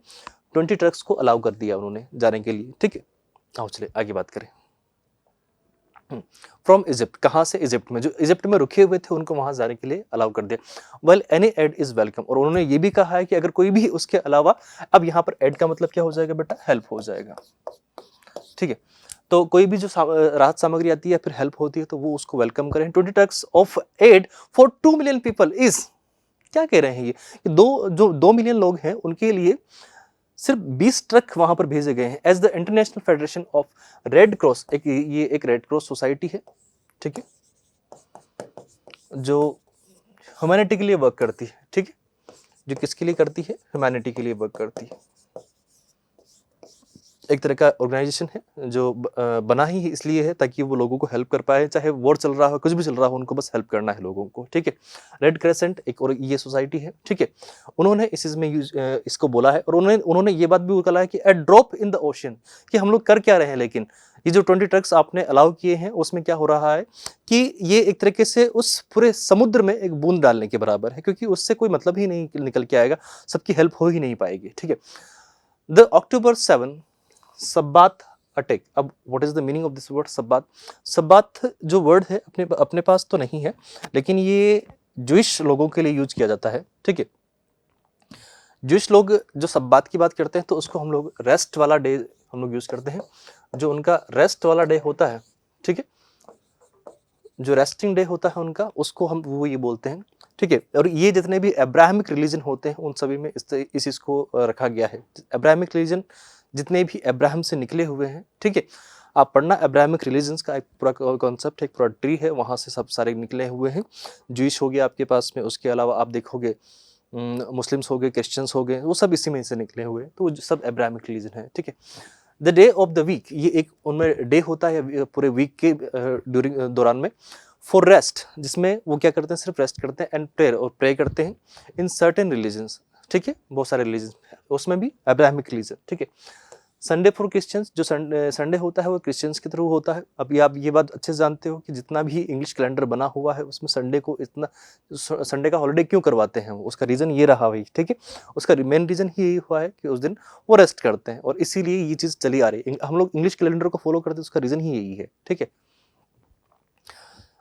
20 ट्रक्स को अलाउ कर दिया उन्होंने जाने के लिए। ठीक है, आओ चलिए आगे बात करें। फ्रॉम इजिप्ट, कहाँ से, इजिप्ट में, जो इजिप्ट में रुके हुए थे उनको वहां जाने के लिए अलाउ कर दिया। Well any ad is welcome, और उन्होंने ये भी कहा है कि अगर कोई भी उसके अलावा, अब यहाँ पर एड का मतलब क्या हो जाएगा बेटा, हेल्प हो जाएगा। ठीक है, तो कोई भी जो राहत सामग्री आती है या फिर हेल्प होती है तो वो उसको वेलकम करें। 20 trucks of aid for 2 million people is, क्या कह रहे हैं ये कि 2 मिलियन लोग हैं उनके लिए सिर्फ 20 ट्रक वहां पर भेजे गए हैं। As the International Federation of Red Cross, ये एक रेड क्रॉस सोसाइटी है, ठीक है, जो ह्यूमैनिटी के लिए वर्क करती है। ठीक है, जो किसके लिए करती है, ह्यूमैनिटी के लिए वर्क करती है। एक तरह का ऑर्गेनाइजेशन है जो बना ही इसलिए है ताकि वो लोगों को हेल्प कर पाए, चाहे वॉर चल रहा हो, कुछ भी चल रहा हो, उनको बस हेल्प करना है लोगों को। ठीक है, रेड क्रेसेंट एक और ये सोसाइटी है। ठीक है, उन्होंने इस चीज में इसको बोला है, और उन्होंने ये बात भी बोला है कि ए ड्रॉप इन द ओशन, कि हम लोग कर क्या रहे हैं, लेकिन ये जो 20 ट्रक्स आपने अलाउ किए हैं उसमें क्या हो रहा है कि ये एक तरीके से उस पूरे समुद्र में एक बूंद डालने के बराबर है, क्योंकि उससे कोई मतलब ही नहीं निकल के आएगा, सबकी हेल्प हो ही नहीं पाएगी। ठीक है, द अक्टूबर 7 सब्बात अटैक। अब what is the meaning of this word Sabbath? Sabbath जो वर्ड है अपने पास तो नहीं है, लेकिन ये ज्यूइश लोगों के लिए यूज किया जाता है। ठीक है, ज्यूइश लोग जो सब्बात की बात करते हैं तो उसको हम लोग रेस्ट वाला डे हम लोग यूज करते हैं, जो उनका रेस्ट वाला डे होता है। ठीक है, जो रेस्टिंग डे होता है उनका, उसको हम वो ये बोलते हैं, ठीक है। और ये जितने भी अब्राहमिक रिलीजन होते हैं उन सभी में इस चीज़ को रखा गया है। अब्राहमिक रिलीजन जितने भी अब्राहम से निकले हुए हैं, ठीक है, आप पढ़ना, अब्राहमिक रिलीजन्स का एक पूरा कॉन्सेप्ट, एक पूरा ट्री है, वहाँ से सब सारे निकले हुए हैं। जूइश हो गया आपके पास में, उसके अलावा आप देखोगे मुस्लिम्स हो गए, क्रिश्चियंस हो गए, वो सब इसी में से निकले हुए हैं, तो वो सब अब्राहमिक रिलीजन है, ठीक है। The day of the week, ये एक उनमें डे होता है पूरे वीक के ड्यूरिंग दौरान में, फॉर रेस्ट, जिसमें वो क्या करते हैं, सिर्फ रेस्ट करते हैं, एंड प्रेयर, और प्रे करते हैं इन सर्टेन रिलीजन्स, ठीक है, बहुत सारे रिलीजन, उसमें भी अब्राहमिक रिलीजन, ठीक है। संडे फॉर क्रिश्चियंस, जो संडे होता है वो क्रिश्चियंस के थ्रू होता है। अब आप ये बात अच्छे से जानते हो कि जितना भी इंग्लिश कैलेंडर बना हुआ है उसमें संडे को इतना, संडे का हॉलिडे क्यों करवाते हैं, उसका रीज़न ये रहा भाई, ठीक है। उसका मेन रीज़न ही यही हुआ है कि उस दिन वो रेस्ट करते हैं, और इसीलिए ये चीज़ चली आ रही है। हम लोग इंग्लिश कैलेंडर को फॉलो करते हैं, उसका रीज़न ही यही है, ठीक है।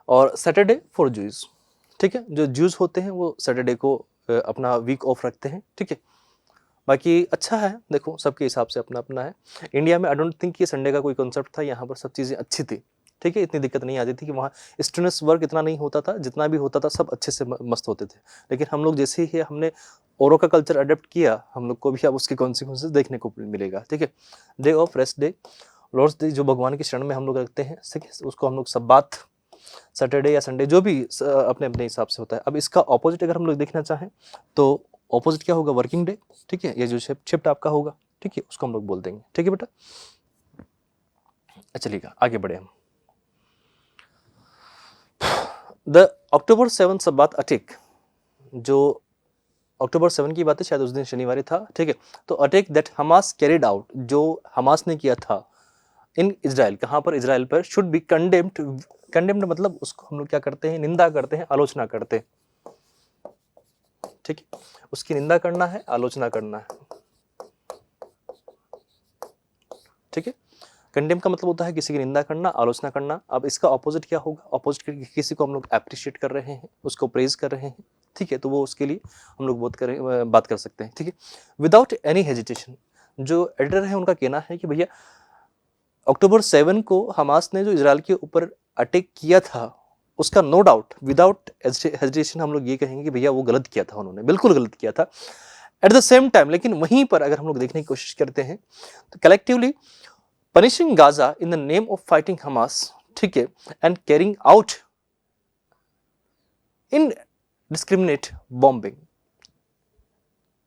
और सैटरडे फॉर जूस, ठीक है, जो जूस होते हैं वो सैटरडे को अपना वीक ऑफ रखते हैं, ठीक है। बाकी अच्छा है, देखो सबके हिसाब से अपना अपना है। इंडिया में आई डोंट थिंक ये संडे का कोई कॉन्सेप्ट था, यहाँ पर सब चीज़ें अच्छी थी, ठीक है, इतनी दिक्कत नहीं आती थी कि वहाँ स्ट्रेस वर्क इतना नहीं होता था, जितना भी होता था सब अच्छे से मस्त होते थे। लेकिन हम लोग जैसे ही हमने औरों का कल्चर अडेप्ट किया, हम लोग को भी अब उसके कॉन्सिक्वेंसेस देखने को मिलेगा, ठीक है। Day of rest day, Lord's day, जो भगवान की शरण में हम लोग रखते हैं, ठीक है, उसको हम लोग सब्बात, सैटरडे या संडे जो भी अपने अपने हिसाब से होता है। अब इसका ऑपोजिट अगर हम लोग देखना चाहें तो ऑपोजिट क्या होगा, वर्किंग डे, ठीक है, ये जो शिफ्ट आपका होगा, ठीक है, उसको हम लोग बोल देंगे, ठीक है बेटा। चलिएगा आगे बढ़े हम। द अक्टूबर 7 सब्बात अटैक, जो अक्टूबर 7 की बात है, शायद उस दिन शनिवार था, ठीक है। तो attack that Hamas carried out, जो हमास ने किया था इन इजराइल, कहाँ पर, इजराइल पर, शुड बी कंडेम्ड। कंडेम्ड मतलब उसको हम लोग क्या करते हैं, निंदा करते हैं, आलोचना करते हैं, ठीक है, उसकी निंदा करना है, आलोचना करना है, ठीक है। कंडेम का मतलब होता है किसी की निंदा करना, आलोचना करना। अब इसका ऑपोजिट क्या होगा, ऑपोजिट किसी को हम लोग अप्रिशिएट कर रहे हैं, उसको प्रेज कर रहे हैं, ठीक है, तो वो उसके लिए हम लोग बात कर सकते हैं, ठीक है, विदाउट एनी हेजिटेशन। जो एडिटर है उनका कहना है कि भैया अक्टूबर 7 को हमास ने जो इजराइल के ऊपर अटैक किया था, उसका नो डाउट, विदाउट हेजिटेशन हम लोग ये कहेंगे कि भैया वो गलत किया था, उन्होंने बिल्कुल गलत किया था। एट द सेम टाइम, लेकिन वहीं पर अगर हम लोग देखने की कोशिश करते हैं तो collectively punishing Gaza in the name of fighting Hamas, ठीक है, and carrying out indiscriminate bombing.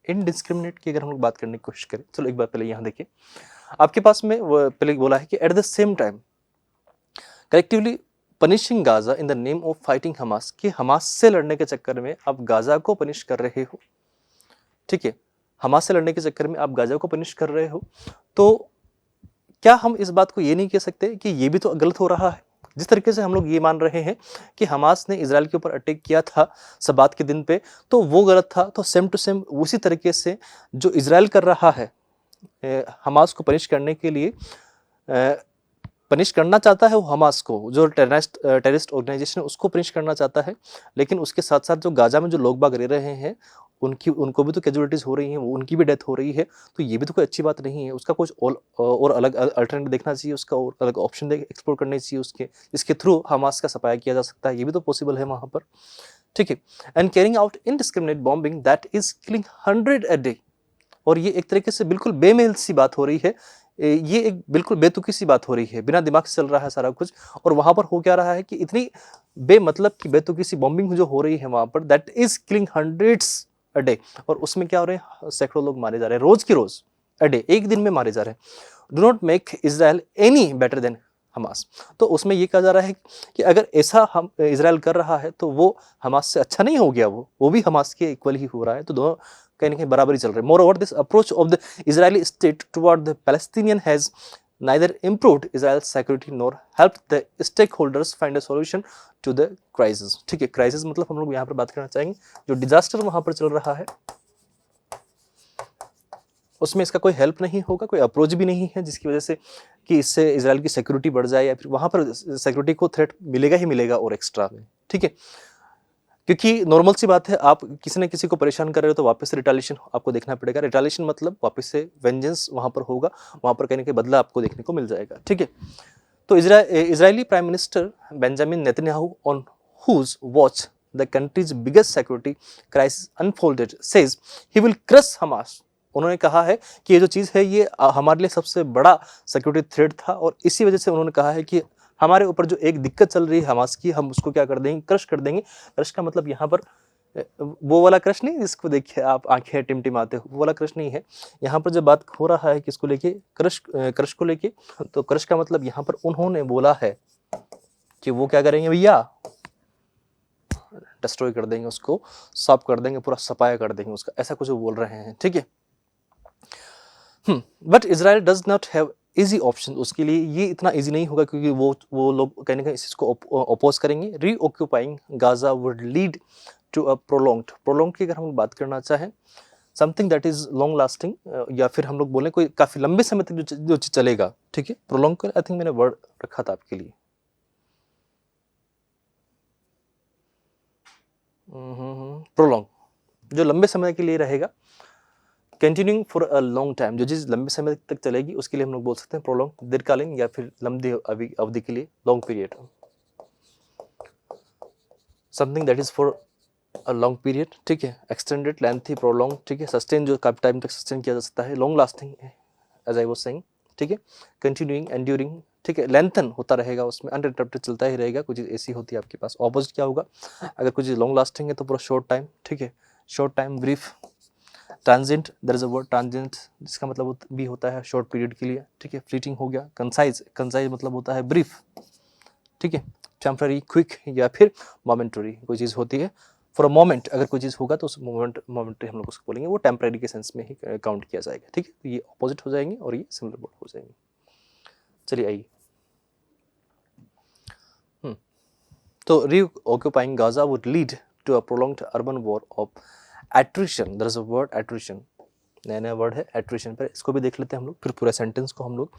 Indiscriminate की अगर हम लोग बात करने की कोशिश करें, चलो एक बार पहले यहां देखिए, आपके पास में वो पहले बोला है कि at the same time collectively punishing Gaza in the name of fighting Hamas, कि हमास से लड़ने के चक्कर में आप गाजा को पनिश कर रहे हो, ठीक है, हमास से लड़ने के चक्कर में आप गाजा को पनिश कर रहे हो। तो क्या हम इस बात को ये नहीं कह सकते कि ये भी तो गलत हो रहा है? जिस तरीके से हम लोग ये मान रहे हैं कि हमास ने इजराइल के ऊपर अटैक किया था सब्बात के दिन पे, तो वो गलत था, तो सेम टू सेम उसी तरीके से जो इजराइल कर रहा है हमास को पनिश करने के लिए, पनिश करना चाहता है वो हमास को, जो टेररिस्ट ऑर्गेनाइजेशन उसको पनिश करना चाहता है, लेकिन उसके साथ साथ जो गाजा में जो लोग बाग रह रहे हैं उनको भी तो कैजुअलिटीज हो रही हैं, उनकी भी डेथ हो रही है, तो ये भी तो कोई अच्छी बात नहीं है। उसका कुछ और अलग अल्टरनेटिव देखना चाहिए, उसका और अलग ऑप्शन एक्सप्लोर करने चाहिए उसके, जिसके थ्रू हमास का सफाया किया जा सकता है, ये भी तो पॉसिबल है वहाँ पर, ठीक है। And carrying out indiscriminate bombing that is killing 100 a day, और ये एक तरीके से बिल्कुल बेमेल सी बात हो रही है, ये एक बिल्कुल बेतुकी सी बात हो रही है, बिना दिमाग से चल रहा है सारा कुछ। और वहां पर हो क्या रहा है कि इतनी बेमतलब की बेतुकी सी बॉम्बिंग जो हो रही है वहां पर, that is killing 100s a day, और उसमें क्या हो रहे हैं, सैकड़ों लोग मारे जा रहे हैं रोज की रोज, a day, एक दिन में मारे जा रहे हैं। Do not make Israel any better than Hamas, तो उसमें ये कहा जा रहा है कि अगर ऐसा हम इजराइल कर रहा है तो वो हमास से अच्छा नहीं हो गया, वो भी हमास के इक्वल ही हो रहा है, तो दोनों कहीं ना कहीं बराबरी चल रही है। More over this approach of the Israeli state toward the Palestinian has neither improved Israel's security nor helped the stakeholders find a solution to the crisis, ठीक है, क्राइसिस मतलब हम लोग यहाँ पर बात करना चाहेंगे जो डिजास्टर वहां पर चल रहा है, उसमें इसका कोई हेल्प नहीं होगा, कोई अप्रोच भी नहीं है जिसकी वजह से कि इससे इजराइल की सिक्योरिटी बढ़ जाए, या फिर वहां पर सिक्योरिटी को थ्रेट मिलेगा ही मिलेगा और एक्स्ट्रा में, ठीक है। क्योंकि नॉर्मल सी बात है, आप किसी न किसी को परेशान कर रहे हो तो वापस से रिटालिएशन आपको देखना पड़ेगा। रिटालिएशन मतलब वापस से वेंजेंस वहां पर होगा, वहां पर कहीं ना कहीं बदला आपको देखने को मिल जाएगा, ठीक है। तो Israeli prime minister Benjamin Netanyahu on whose watch the country's biggest security crisis unfolded says he will crush Hamas. उन्होंने कहा है कि ये जो चीज़ है ये हमारे लिए सबसे बड़ा सिक्योरिटी थ्रेट था और इसी वजह से उन्होंने कहा है कि हमारे ऊपर जो एक दिक्कत चल रही है हमास की, हम उसको क्या कर देंगे, क्रश कर देंगे। क्रश का मतलब यहाँ पर वो वाला क्रश नहीं जिसको देखिए आप आंखें टिमटिमाते हो, वो वाला क्रश नहीं है। यहाँ पर जब बात हो रहा है किसको लेके, क्रश को लेके, तो क्रश का मतलब यहाँ पर उन्होंने बोला है कि वो क्या करेंगे भैया, डिस्ट्रॉय कर देंगे उसको, साफ कर देंगे, पूरा सफाया कर देंगे उसका, ऐसा कुछ वो बोल रहे हैं। ठीक है, but Israel does not have easy option. उसके लिए ये इतना इजी नहीं होगा क्योंकि वो लोग कहीं ना कहीं इस चीज़ को अपोज करेंगे। Reoccupying Gaza would lead to a prolonged की अगर हम बात करना चाहें, something that is long lasting, या फिर हम लोग बोलें कोई काफ़ी लंबे समय तक जो चीज़ चलेगा। ठीक है, प्रोलॉन्ग का आई थिंक मैंने वर्ड रखा था आपके लिए। प्रोलॉन्ग जो लंबे समय के लिए रहेगा, continuing for a long time, जो चीज़ लंबे समय तक चलेगी उसके लिए हम लोग बोल सकते हैं प्रोलॉन्ग, दीर्घकालीन या फिर लंबी अवधि के लिए long period. Something that is for a long period, ठीक है, एक्सटेंडेड, लेंथी, प्रोलॉन्ग, ठीक है, सस्टेन जो काफी टाइम तक सस्टेन किया जा सकता है, long lasting as I was saying, ठीक है, कंटिन्यूइंग, एंड्यूरिंग, ठीक है, लेंथन होता रहेगा, उसमें अनइंटरप्टेड चलता ही रहेगा। कुछ चीज़ ऐसी होती है आपके पास। ऑपोजिट क्या होगा, अगर कुछ चीज़ लॉन्ग लास्टिंग है तो पूरा शॉर्ट टाइम, ठीक है, short time, brief, transient, there is a word transient जिसका मतलब भी होता है शॉर्ट पीरियड के लिए, ठीक है, फ्लीटिंग हो गया, कंसाइज मतलब होता है ब्रीफ, ठीक है, टेम्पररी, क्विक, या फिर मोमेंटरी कोई चीज़ होती है फॉर अ मोमेंट। अगर कोई चीज़ होगा तो उस मोमेंटरी हम लोग उसको बोलेंगे, वो टेम्पररी के सेंस में ही काउंट किया जाएगा। ठीक है, तो ये अपोजिट हो जाएंगे और ये सिमिलर वर्ड हो जाएंगे। चलिए आइए, तो reoccupying Gaza would lead to a prolonged urban war of attrition. There is a word attrition, नया वर्ड है attrition पर, इसको भी देख लेते हैं हम लोग, फिर पूरा सेंटेंस को हम लोग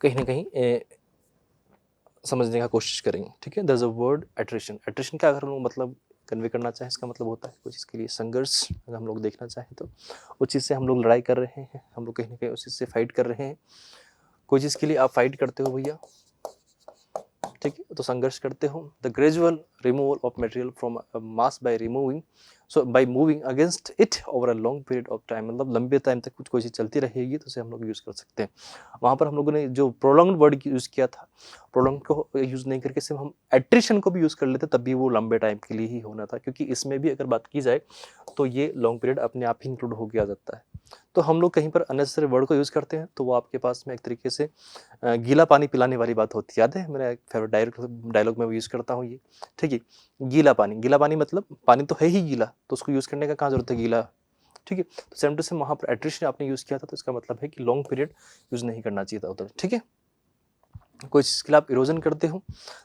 कहीं ना कहीं समझने का कोशिश करेंगे। ठीक है, there's a word attrition। attrition का अगर हम लोग मतलब कन्वे करना चाहें, इसका मतलब होता है कुछ इसके लिए संघर्ष, अगर हम लोग देखना चाहें तो उस चीज़ से हम लोग लड़ाई कर रहे हैं, हम लोग कहीं ना कहीं उस चीज़ से फाइट कर रहे हैं। कोई चीज़ के लिए आप फाइट करते हो भैया, ठीक है, तो संघर्ष करते हो। The gradual removal of material from mass by removing, so by moving against it over a long period of time, मतलब लंबे टाइम तक कुछ कोई चीज़ चलती रहेगी तो उसे हम लोग यूज़ कर सकते हैं। वहाँ पर हम लोगों ने जो प्रोलॉन्ग्ड वर्ड यूज़ किया था, प्रोलॉन्ग को यूज़ नहीं करके सिर्फ हम एट्रिशन को भी यूज़ कर लेते, तब भी वो लंबे टाइम के लिए ही होना था, क्योंकि इसमें भी अगर बात की जाए तो ये लॉन्ग पीरियड अपने आप ही इंक्लूड हो गया जाता है। तो हम लोग कहीं पर अननेसेसरी वर्ड को यूज़ करते हैं तो वो आपके पास में एक तरीके से गीला पानी पिलाने वाली बात होती है। याद है, मेरा एक फेवरेट डायलॉग में वो यूज़ करता हूँ ये, ठीक है, गीला पानी मतलब पानी तो है ही गीला, तो उसको यूज़ करने का कहाँ जरूरत है, गीला, ठीक है। तो सेम टू सेम वहाँ पर एट्रिशन आपने यूज़ किया था, तो इसका मतलब है कि लॉन्ग पीरियड यूज़ नहीं करना चाहिए था उधर। ठीक है, कोई चीज़ के लिए आप इरोजन करते हो,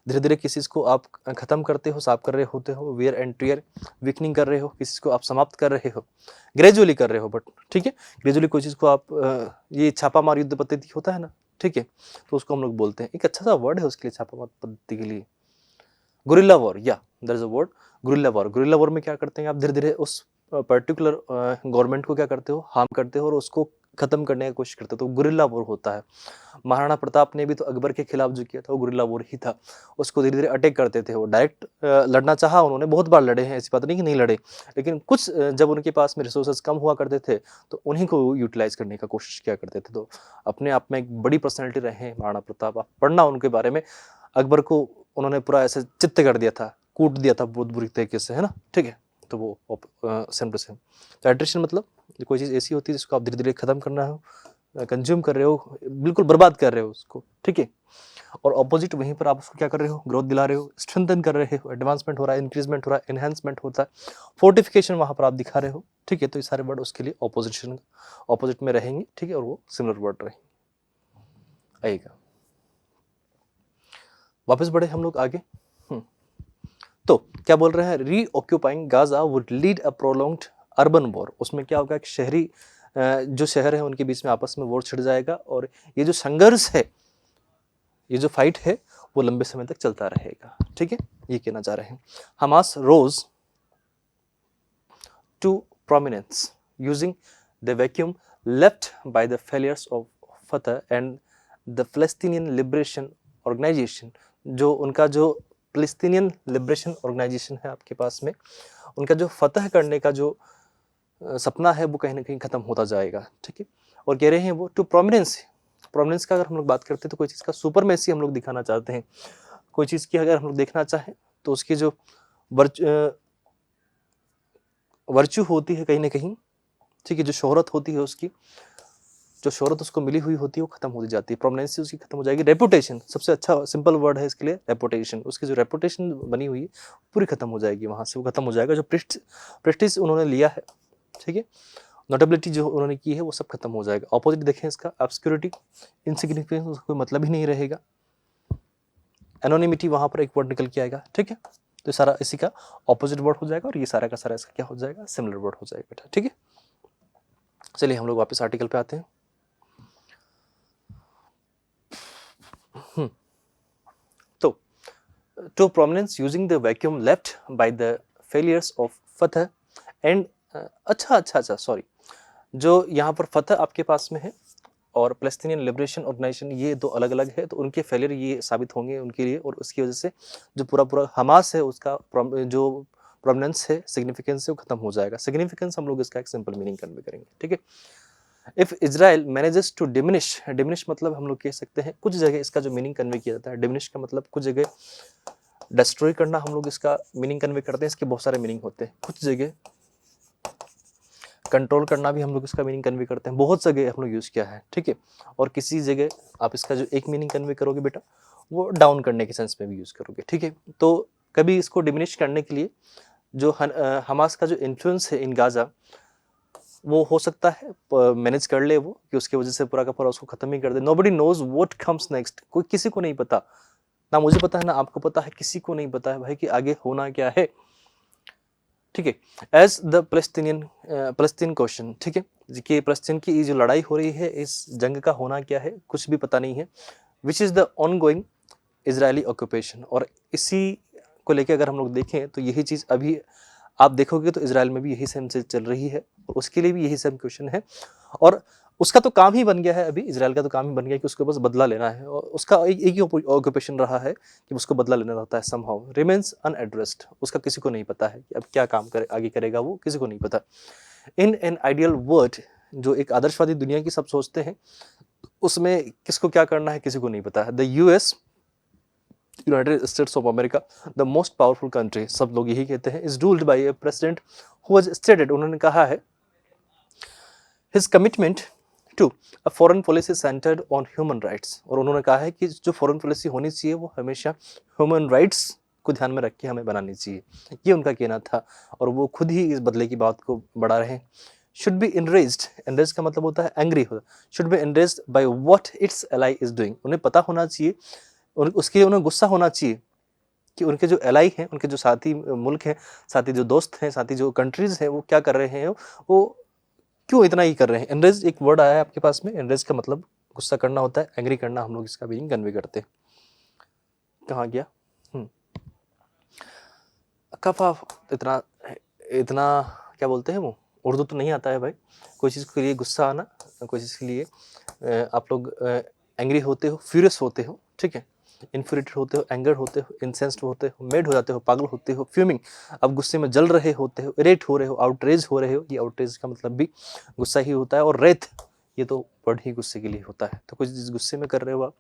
धीरे धीरे किसी चीज़ को आप खत्म करते हो, साफ कर रहे होते हो, वेयर एंड टियर, वीकनिंग कर रहे हो, किसी को आप समाप्त कर रहे हो, ग्रेजुअली कर रहे हो, बट ठीक है, ग्रेजुअली कोई चीज़ को आप ये छापामार युद्ध पद्धति होता है ना, ठीक है, तो उसको हम लोग बोलते हैं, एक अच्छा सा वर्ड है उसके लिए, छापामार पद्धति के लिए, गुरिल्ला वॉर, या there is a word guerrilla war. Guerrilla war में क्या करते हैं आप, धीरे धीरे उस पर्टिकुलर गवर्नमेंट को क्या करते हो, हार्म करते हो और उसको खत्म करने की कोशिश करते हो, तो गुरिल्ला वॉर होता है। महाराणा प्रताप ने भी तो अकबर के खिलाफ जो किया था वो गुरिल्ला वॉर ही था, उसको धीरे धीरे अटैक करते थे। वो डायरेक्ट लड़ना चाहा उन्होंने, बहुत बार लड़े हैं, ऐसी बात नहीं कि नहीं लड़े, लेकिन कुछ जब उनके पास में रिसोर्सेज कम हुआ करते थे तो उन्हीं को यूटिलाइज करने का कोशिश किया करते थे। तो अपने आप में एक बड़ी पर्सनैलिटी रहे हैं महाराणा प्रताप, आप पढ़ना उनके बारे में। अकबर को उन्होंने पूरा ऐसे चित्त कर दिया था, कूट दिया था बहुत बुरी तरीके से, है ना, ठीक है, तो वो सेम टू सेम। तो एट्रिशन मतलब कोई चीज़ ऐसी होती है जिसको आप धीरे धीरे खत्म करना हो, कंज्यूम कर रहे हो, बिल्कुल बर्बाद कर रहे हो उसको, ठीक है। और ऑपोजिट वहीं पर आप उसको क्या कर रहे हो, ग्रोथ दिला रहे हो, स्ट्रेंथन कर रहे हो, एडवांसमेंट हो रहा है, इंक्रीजमेंट हो रहा है, एनहेंसमेंट होता है, फोर्टिफिकेशन वहाँ पर आप दिखा रहे हो, ठीक है। तो ये सारे वर्ड उसके लिए ऑपोजिट में रहेंगे, ठीक है, और वो सिमिलर वर्ड रहेंगे। आइएगा वापस बढ़े हम लोग आगे। तो क्या बोल रहे हैं, reoccupying Gaza would lead a prolonged urban war. उसमें क्या होगा, एक शहरी जो शहर है उनके बीच में आपस में वॉर छिड़ जाएगा, और ये जो संघर्ष है, ये जो फाइट है वो लंबे समय तक चलता रहेगा, ठीक है, ये कहना चाह रहे हैं। Hamas rose to prominence using the vacuum left by the failures of Fatah and the Palestinian liberation organisation, जो उनका जो फ़लस्तीनियन लिबरेशन ऑर्गेनाइजेशन है आपके पास में, उनका जो फ़तह करने का जो सपना है वो कहीं न कहीं ख़त्म होता जाएगा, ठीक है? और कह रहे हैं वो टू प्रोमिनेंस, प्रोमिनेंस का अगर हम लोग बात करते हैं तो कोई चीज़ का सुपरमेसी हम लोग दिखाना चाहते हैं। कोई चीज़ की अगर हम लोग देखना चाहें तो उसकी जो वर्च्यू होती है कहीं न कहीं, ठीक है? जो शोहरत होती है उसकी, जो शोहरत उसको मिली हुई होती है वो खत्म होती जाती है, प्रोमिनेंस उसकी खत्म हो जाएगी। रेपुटेशन सबसे अच्छा सिंपल वर्ड है इसके लिए, रेपुटेशन, उसकी जो रेपुटेशन बनी हुई है पूरी खत्म हो जाएगी, वहाँ से वो खत्म हो जाएगा। जो प्रेस्टीज उन्होंने लिया है, ठीक है, नोटेबिलिटी जो उन्होंने की है वो सब खत्म हो जाएगा। ऑपोजिट देखें इसका, ऑब्सक्यूरिटी, इनसिग्निफिकेंस, उसका कोई मतलब ही नहीं रहेगा। एनोनिमिटी, वहाँ पर एक वर्ड निकल के आएगा, ठीक है? तो सारा इसी का ऑपोजिट वर्ड हो जाएगा और ये सारा का सारा इसका क्या हो जाएगा, सिमिलर वर्ड हो जाएगा बेटा, ठीक है? चलिए हम लोग वापस आर्टिकल पे आते हैं। तो to prominence using the vacuum left by the failures of Fatah and अच्छा सॉरी, जो यहाँ पर फतह आपके पास में है और फ़लस्तीनियन लिबरेशन ऑर्गेनाइजेशन, ये दो अलग अलग है, तो उनके फेलियर ये साबित होंगे उनके लिए, और उसकी वजह से जो पूरा हमास है उसका जो प्रोमिनेंस है, सिग्निफिकेंस है, वो खत्म हो जाएगा। सिग्निफिकेंस हम लोग इसका एक सिंपल मीनिंग कन्वे करेंगे, ठीक है? If Israel manages to diminish, diminish मतलब हम लोग कह सकते हैं कुछ जगह इसका जो मीनिंग कन्वे किया जाता है, डिमिनिश का मतलब कुछ जगह डिस्ट्रॉय करना हम लोग इसका मीनिंग कन्वे करते हैं। इसके बहुत सारे मीनिंग होते हैं। कुछ जगह कंट्रोल करना भी हम लोग इसका मीनिंग कन्वे करते हैं, बहुत जगह हम लोग यूज़ किया है, ठीक है? और किसी जगह आप इसका जो एक मीनिंग कन्वे करोगे बेटा, वो डाउन करने के सेंस में भी यूज़ करोगे, ठीक है? तो कभी इसको डिमिनिश करने के लिए जो हमास का जो इन्फ्लुएंस है इन गाज़ा, वो हो सकता है मैनेज कर ले वो, कि उसकी वजह से पूरा का पूरा उसको खत्म ही कर दे। Nobody knows what comes next, कोई किसी को नहीं पता, ना मुझे पता है ना आपको पता है, किसी को नहीं पता है भाई कि आगे होना क्या है, ठीक है? एज द फ़लस्तीन क्वेश्चन, ठीक है, कि फ़लस्तीन की ये जो लड़ाई हो रही है, इस जंग का होना क्या है कुछ भी पता नहीं है। Which is the ongoing Israeli occupation, और इसी को लेके अगर हम लोग देखें तो यही चीज़ अभी आप देखोगे तो इजराइल में भी यही सेम चीज़ चल रही है, और उसके लिए भी यही सेम क्वेश्चन है, और उसका तो काम ही बन गया है, अभी इजराइल का तो काम ही बन गया कि उसको बस बदला लेना है, और उसका एक ही ऑक्यूपेशन रहा है कि उसको बदला लेना रहता है। समहाउ रिमेन्स अनएड्रेस्ड, उसका किसी को नहीं पता है कि अब क्या काम करे, आगे करेगा वो किसी को नहीं पता। इन एन आइडियल वर्ल्ड, जो एक आदर्शवादी दुनिया की सब सोचते हैं, उसमें किसको क्या करना है किसी को नहीं पता है। The US, United States of America, the most powerful country, सब लोग यही कहते हैं, is ruled by a president who has stated, उन्होंने कहा है, his commitment to a foreign policy centred on human rights, और उन्होंने कहा है कि जो फॉरेन पॉलिसी होनी चाहिए वो हमेशा ह्यूमन राइट्स को ध्यान में रख के हमें बनानी चाहिए, ये उनका कहना था, और वो खुद ही इस बदले की बात को बढ़ा रहे हैं। शुड बी एनरेज्ड, एनरेज का मतलब होता है एंग्री होता, should be enraged by what it's ally is doing, उन्हें पता होना चाहिए, उसके लिए उन्हें गुस्सा होना चाहिए कि उनके जो एलाई हैं, उनके जो साथी मुल्क हैं, साथी जो दोस्त हैं, साथी जो कंट्रीज हैं, वो क्या कर रहे हैं, वो क्यों इतना ही कर रहे हैं। एनरेज एक वर्ड आया है आपके पास में, एनरेज का मतलब गुस्सा करना होता है, एंग्री करना हम लोग इसका मीनिंग कन्वे करते हैं। कहाँ गया कफा, इतना इतना क्या बोलते हैं वो, उर्दू तो नहीं आता है भाई। कोई चीज़ के लिए गुस्सा आना, कोई चीज़ के लिए आप लोग एंग्री होते हो, फ्यूरियस होते हो, ठीक है, इन्फ्यूरेटेड होते हो, एंगर होते हो, इंसेंस्ड होते हो, मेड हो जाते हो, पागल होते हो, फ्यूमिंग, अब गुस्से में जल रहे होते हो, इरेट हो रहे हो, आउटरेज हो रहे हो, ये आउटरेज का मतलब भी गुस्सा ही होता है, और रेथ, ये तो वर्ड ही गुस्से के लिए होता है। तो कुछ चीज़ गुस्से में कर रहे हो आप,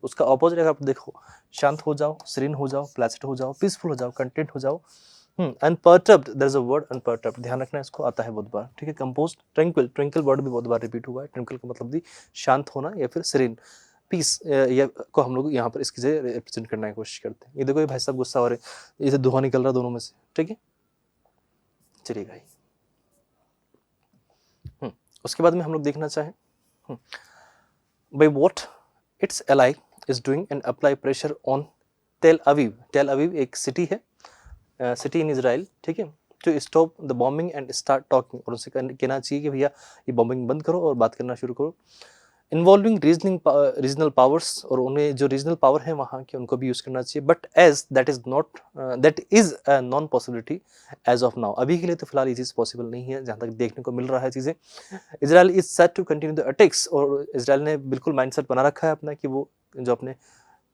उसका ऑपोजिट अगर आप देखो, शांत हो जाओ, सीरीन हो जाओ, प्लेसेंट हो जाओ, पीसफुल हो जाओ, कंटेंट हो जाओ। Unperturbed, there is a word unperturbed, ध्यान रखना इसको, आता है बहुत बार, ठीक है। कंपोज्ड, ट्रैंक्विल, ट्रैंक्विल वर्ड भी बहुत बार रिपीट हुआ है। ट्रैंक्विल का मतलब भी शांत होना या फिर सीरीन, पीस, या को हम लोग यहाँ पर इसकी जगह रिप्रेजेंट करने की कोशिश करते हैं। ये देखो ये भाई साहब गुस्सा हो रहे हैं, इसे धुआं निकल रहा दोनों में से, ठीक है। चलिए भाई, उसके बाद में हम लोग देखना चाहें by what its ally is doing and apply pressure on Tel Aviv. Tel Aviv एक सिटी है, सिटी इन इजराइल, ठीक है, to stop the bombing and start talking, और उनसे कहना चाहिए कि भैया ये बॉम्बिंग बंद करो और बात करना शुरू करो। इन्वॉल्विंग रीजनल पावर्स, और उन्हें जो रीजनल पावर है वहाँ के उनको भी यूज़ करना चाहिए, but as that is non possibility as of now, अभी के लिए तो फिलहाल ये चीज़ पॉसिबल नहीं है जहाँ तक देखने को मिल रहा है चीज़ें। Israel is set to continue the attacks, और इसराइल ने बिल्कुल माइंडसेट बना रखा है अपना कि वो जो अपने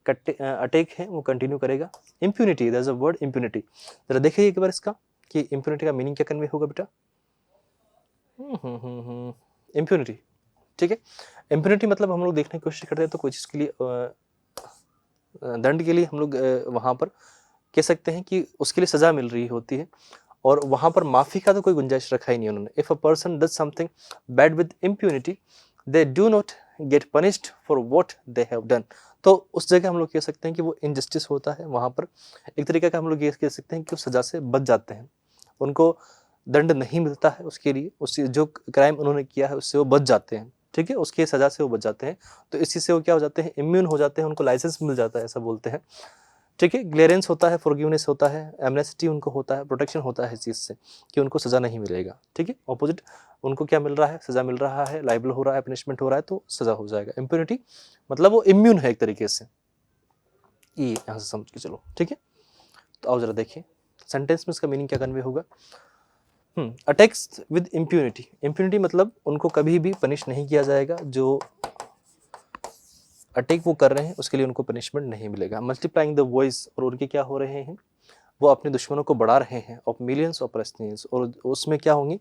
अटैक है वो कंटिन्यू करेगा। Impunity, that is a word impunity. जरा देखिए एक बार इसका कि इम्प्यूनिटी का मीनिंग क्या कन्वे होगा बेटा। इम्प्यूनिटी, ठीक है। इम्प्यूनिटी मतलब हम लोग देखने की कोशिश करते हैं तो कोई चीज़ के लिए दंड के लिए हम लोग वहाँ पर कह सकते हैं कि उसके लिए सज़ा मिल रही होती है, और वहाँ पर माफ़ी का तो कोई गुंजाइश रखा ही नहीं उन्होंने। If a person does something bad with impunity they do not gate punished for what they have done. तो उस जगह हम लोग कह सकते हैं कि वो इनजस्टिस होता है, वहाँ पर एक तरीके का हम लोग ये कह सकते हैं कि वो सज़ा से बच जाते हैं, उनको दंड नहीं मिलता है उसके लिए, उससे जो क्राइम उन्होंने किया है उससे वो बच जाते हैं, ठीक है, उसकी सज़ा से वो बच जाते हैं। तो इस चीज़ से वो क्या हो जाते हैं, इम्यून हो जाते हैं, उनको लाइसेंस मिल जाता है, ऐसा बोलते हैं, ठीक है। क्लियरेंस होता है, फॉरगिवनेस होता है, एमनेस्टी उनको होता है, प्रोटेक्शन होता है इस चीज़ से कि उनको सज़ा नहीं मिलेगा, ठीक है। ऑपोजिट उनको क्या मिल रहा है, सज़ा मिल रहा है, लाइबल हो रहा है, पनिशमेंट हो रहा है, तो सज़ा हो जाएगा। इम्प्यूनिटी मतलब वो इम्यून है एक तरीके से, ये यहाँ से समझ के चलो, ठीक है। तो आओ जरा देखिए सेंटेंस में इसका मीनिंग क्या कन्वे होगा। अटैक्स विद इम्प्यूनिटी, इम्प्यूनिटी मतलब उनको कभी भी पनिश नहीं किया जाएगा, जो अटैक वो कर रहे हैं उसके लिए उनको पनिशमेंट नहीं मिलेगा। मल्टीप्लाइंग द वॉइस, और उनके क्या हो रहे हैं, वो अपने दुश्मनों को बढ़ा रहे हैं, ऑफ मिलियंस ऑफ पैलेस्टीनियंस, और उसमें क्या होंगे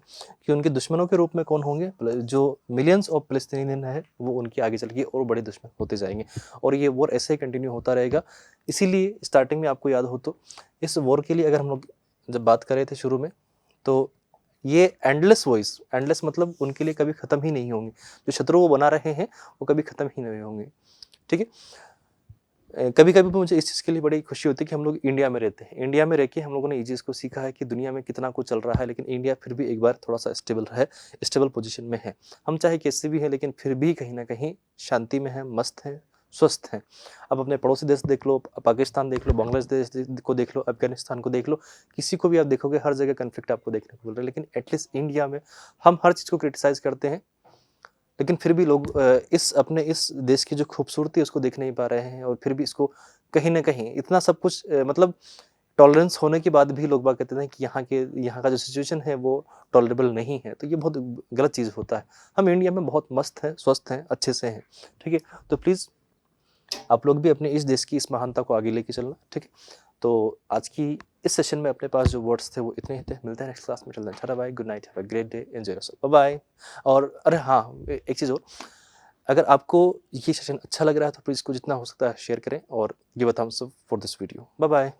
कि उनके दुश्मनों के रूप में कौन होंगे, जो मिलियंस ऑफ पैलेस्टीनियन है वो उनके आगे चल के और बड़े दुश्मन होते जाएंगे, और ये वॉर ऐसे ही कंटिन्यू होता रहेगा। इसीलिए स्टार्टिंग में आपको याद हो तो इस वॉर के लिए अगर हम लोग जब बात कर रहे थे शुरू में, तो ये एंडलेस वॉइस, एंडलेस मतलब उनके लिए कभी ख़त्म ही नहीं होंगे, जो शत्रु वो बना रहे हैं वो कभी ख़त्म ही नहीं होंगे, ठीक है। कभी कभी मुझे इस चीज़ के लिए बड़ी खुशी होती है कि हम लोग इंडिया में रहते हैं। इंडिया में रह के हम लोगों ने ये चीज़ को सीखा है कि दुनिया में कितना कुछ चल रहा है, लेकिन इंडिया फिर भी एक बार थोड़ा सा स्टेबल है, स्टेबल पोजीशन में है। हम चाहे कैसे भी हैं, लेकिन फिर भी कहीं ना कहीं शांति में है, मस्त हैं, स्वस्थ हैं। अब अपने पड़ोसी देश देख लो, पाकिस्तान देख लो, बांग्लादेश को देख लो, अफगानिस्तान को देख लो, किसी को भी आप देखोगे हर जगह कन्फ्लिक्ट आपको देखने को मिल रहा है। लेकिन एटलीस्ट इंडिया में हम हर चीज़ को क्रिटिसाइज़ करते हैं, लेकिन फिर भी लोग इस अपने इस देश की जो खूबसूरती है उसको देख नहीं पा रहे हैं, और फिर भी इसको कहीं न कहीं इतना सब कुछ मतलब टॉलरेंस होने के बाद भी लोग बाग कहते हैं कि यहाँ का जो सिचुएशन है वो टॉलरेबल नहीं है, तो ये बहुत गलत चीज़ होता है। हम इंडिया में बहुत मस्त हैं, स्वस्थ हैं, अच्छे से हैं, ठीक है। तो प्लीज़ आप लोग भी अपने इस देश की इस महानता को आगे लेके चलना, ठीक है। तो आज की इस सेशन में अपने पास जो वर्ड्स थे वो इतने ही थे। मिलते हैं नेक्स्ट क्लास में, चलते हैं, tata bye, good night, have a great day, enjoy yourself, bye bye. और अरे हाँ, एक चीज़ और, अगर आपको ये सेशन अच्छा लग रहा है तो प्लीज़ इसको जितना हो सकता है शेयर करें और give a thumbs up for this video. Bye bye.